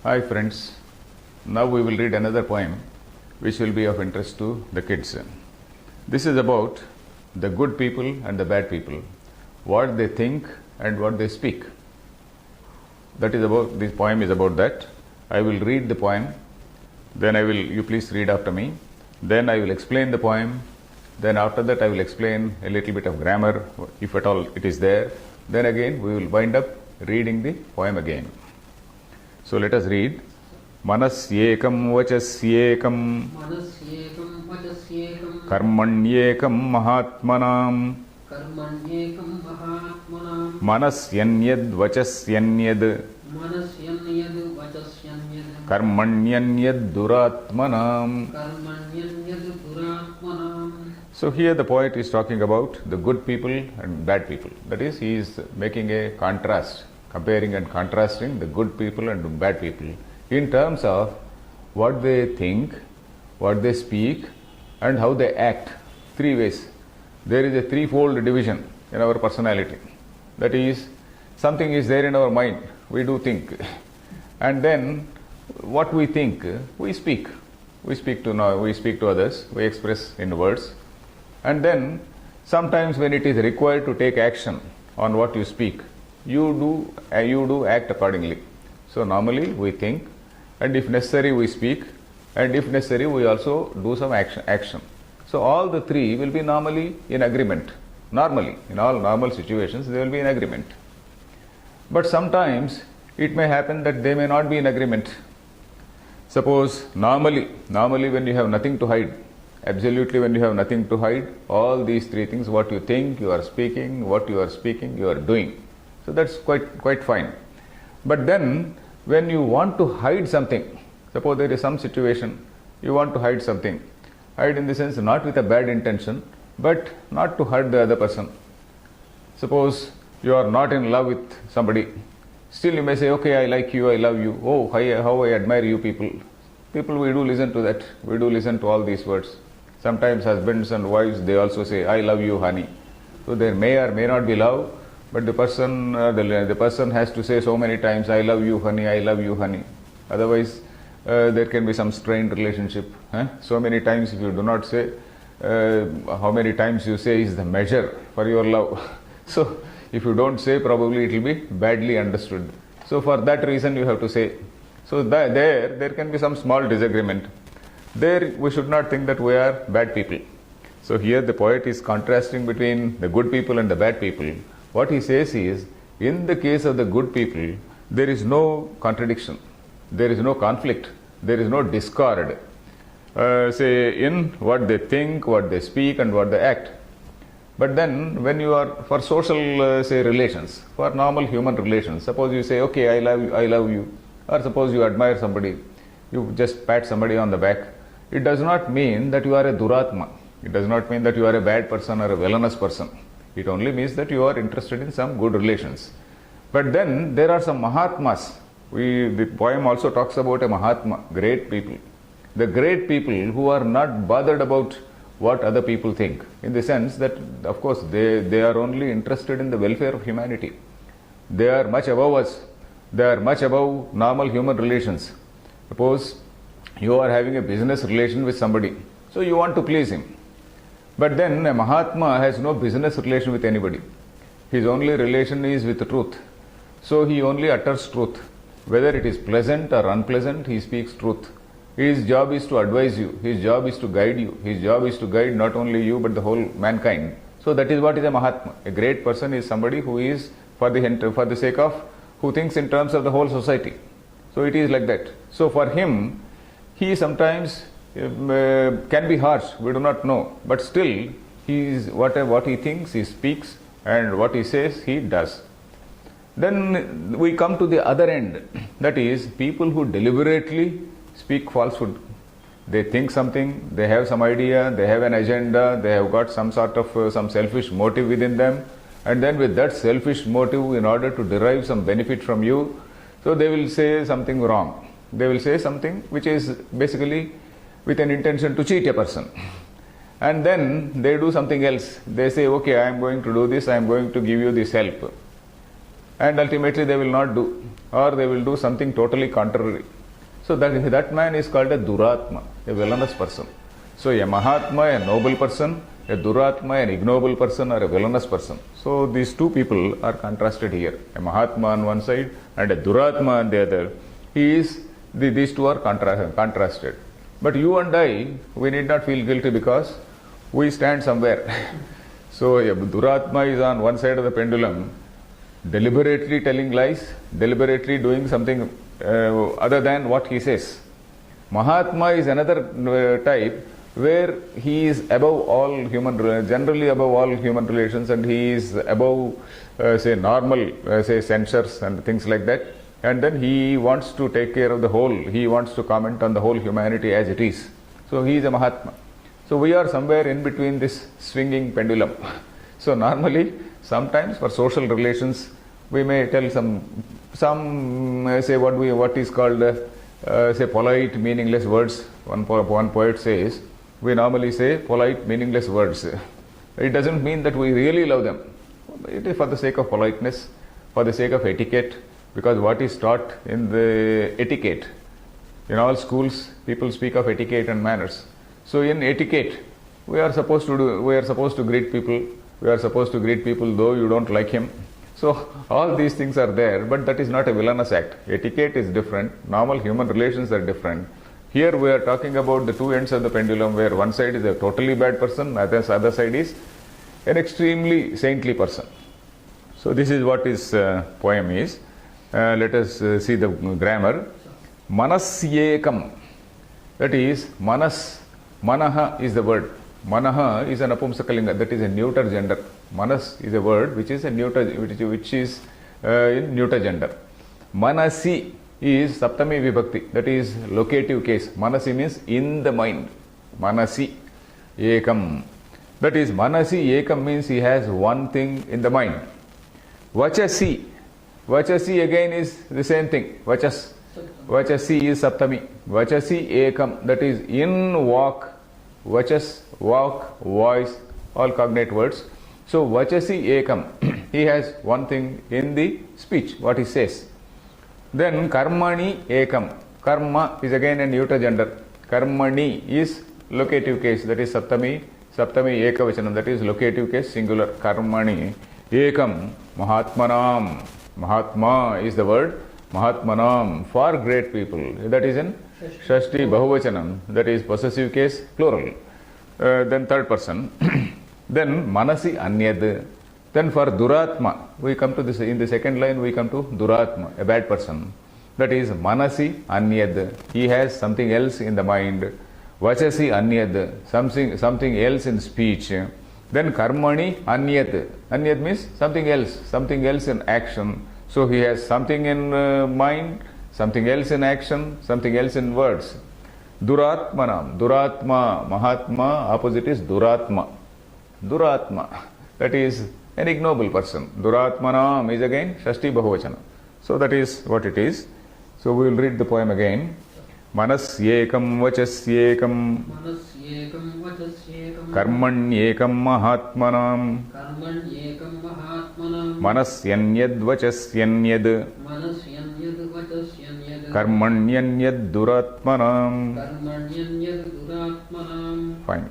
Hi friends, now we will read another poem which will be of interest to the kids. This is about the good people and the bad people, what they think and what they speak. This poem is about that. I will read the poem, then you please read after me, then I will explain the poem, then after that I will explain a little bit of grammar, if at all it is there, then again we will wind up reading the poem again. So let us read. Manasyekam vachasyekam karmanyekam mahatmanam manasyanyad vachasyanyad karmanyanyad duratmanam. So here the poet is talking about the good people and bad people. That is, he is making a contrast, comparing and contrasting the good people and the bad people in terms of what they think, what they speak, and how they act. Three ways. There is a threefold division in our personality. That is, something is there in our mind, we do think. And then what we think, we speak. We speak to others, we express in words. And then sometimes when it is required to take action on what you speak, you do act accordingly. So normally we think, and if necessary we speak, and if necessary we also do some action. So all the three will be normally in agreement. Normally, in all normal situations, they will be in agreement. But sometimes it may happen that they may not be in agreement. Suppose normally when you have nothing to hide, absolutely when you have nothing to hide, all these three things, what you think, you are speaking, what you are speaking, you are doing. So that's quite fine. But then when you want to hide something, suppose there is some situation, you want to hide something. Hide in the sense not with a bad intention, but not to hurt the other person. Suppose you are not in love with somebody. Still you may say, okay, I like you, I love you. Oh, how I admire you people. People, we do listen to that. We do listen to all these words. Sometimes husbands and wives, they also say, I love you, honey. So there may or may not be love, but the person has to say so many times, I love you, honey, I love you, honey. Otherwise, there can be some strained relationship. So many times if you do not say, how many times you say is the measure for your love. So if you don't say, probably it will be badly understood. So for that reason you have to say. So there can be some small disagreement. There we should not think that we are bad people. So here the poet is contrasting between the good people and the bad people. What he says is, in the case of the good people, there is no contradiction, there is no conflict, there is no discord, in what they think, what they speak and what they act. But then when you are for social relations, for normal human relations, suppose you say, okay, I love you, or suppose you admire somebody, you just pat somebody on the back, it does not mean that you are a duratma. It does not mean that you are a bad person or a villainous person. It only means that you are interested in some good relations. But then there are some Mahatmas. The poem also talks about a Mahatma, great people. The great people who are not bothered about what other people think, in the sense that, of course, they are only interested in the welfare of humanity. They are much above us. They are much above normal human relations. Suppose you are having a business relation with somebody, so you want to please him. But then a Mahatma has no business relation with anybody. His only relation is with truth. So he only utters truth. Whether it is pleasant or unpleasant, he speaks truth. His job is to advise you. His job is to guide you. His job is to guide not only you but the whole mankind. So that is what is a Mahatma. A great person is somebody who is for the sake of, who thinks in terms of the whole society. So it is like that. So for him, he sometimes can be harsh, we do not know, but still what he thinks, he speaks, and what he says, he does. Then we come to the other end, that is, people who deliberately speak falsehood. They think something, they have some idea, they have an agenda, they have got some sort of some selfish motive within them, and then with that selfish motive, in order to derive some benefit from you, so they will say something wrong. They will say something which is basically with an intention to cheat a person. And then they do something else. They say, okay, I am going to do this, I am going to give you this help. and ultimately they will not do, or they will do something totally contrary. So that man is called a Duratma, a villainous person. So a Mahatma, a noble person, a Duratma, an ignoble person, or a villainous person. So these two people are contrasted here. A Mahatma on one side and a Duratma on the other. These two are contrasted. But you and I, we need not feel guilty because we stand somewhere. So a Duratma is on one side of the pendulum, deliberately telling lies, deliberately doing something other than what he says. Mahatma is another type where he is above all generally above all human relations, and he is above, say, normal, say, censures and things like that. And then he wants to take care of the whole. He wants to comment on the whole humanity as it is. So he is a Mahatma. So we are somewhere in between this swinging pendulum. So normally, sometimes for social relations, we may tell some say what is called say polite meaningless words. One poet says, we normally say polite meaningless words. It doesn't mean that we really love them. It is for the sake of politeness, for the sake of etiquette, because what is taught in the etiquette, in all schools people speak of etiquette and manners. So in etiquette, we are supposed to greet people. We are supposed to greet people though you don't like him. So all these things are there, but that is not a villainous act. Etiquette is different. Normal human relations are different. Here we are talking about the two ends of the pendulum, where one side is a totally bad person, other side is an extremely saintly person. So this is what his poem is. Let us see the grammar. Manasyekam. That is manas. Manaha is the word. Manaha is an apumsakalinga, that is a neuter gender. Manas is a word which is a neuter, which is in neuter gender. Manasi is saptami vibhakti, that is locative case. Manasi means in the mind. Manasi ekam. That is manasi ekam means he has one thing in the mind. Vachasi. Vachasi again is the same thing. Vachas. Vachasi is saptami. Vachasi ekam, that is in walk. Vachas, walk, voice, all cognate words. So vachasi ekam, he has one thing in the speech, what he says. Then karmani ekam. Karma is again a neuter gender. Karmani is locative case, that is saptami ekavachanam, that is locative case singular. Karmani ekam mahatmanam. Mahatma is the word. Mahatmanam, for great people, that is in Shashti Bahuvachanam, that is possessive case plural. Then third person. Then Manasi Anyad. Then for Duratma, we come to this, in the second line we come to Duratma, a bad person. That is Manasi Anyad. He has something else in the mind. Vachasi Anyad, something else in speech. Then Karmani Anyad. Anyad means something else in action. So he has something in mind, something else in action, something else in words. Duratmanam. Duratma, Mahatma, opposite is Duratma. Duratma, that is an ignoble person. Duratmanam is again Shashti Bahuvachana. So that is what it is. So we will read the poem again. Manasyekam vachasyekam karmanyekam mahatmanam manasyanyad vachasyanyad karmanyanyad duratmanam. Fine.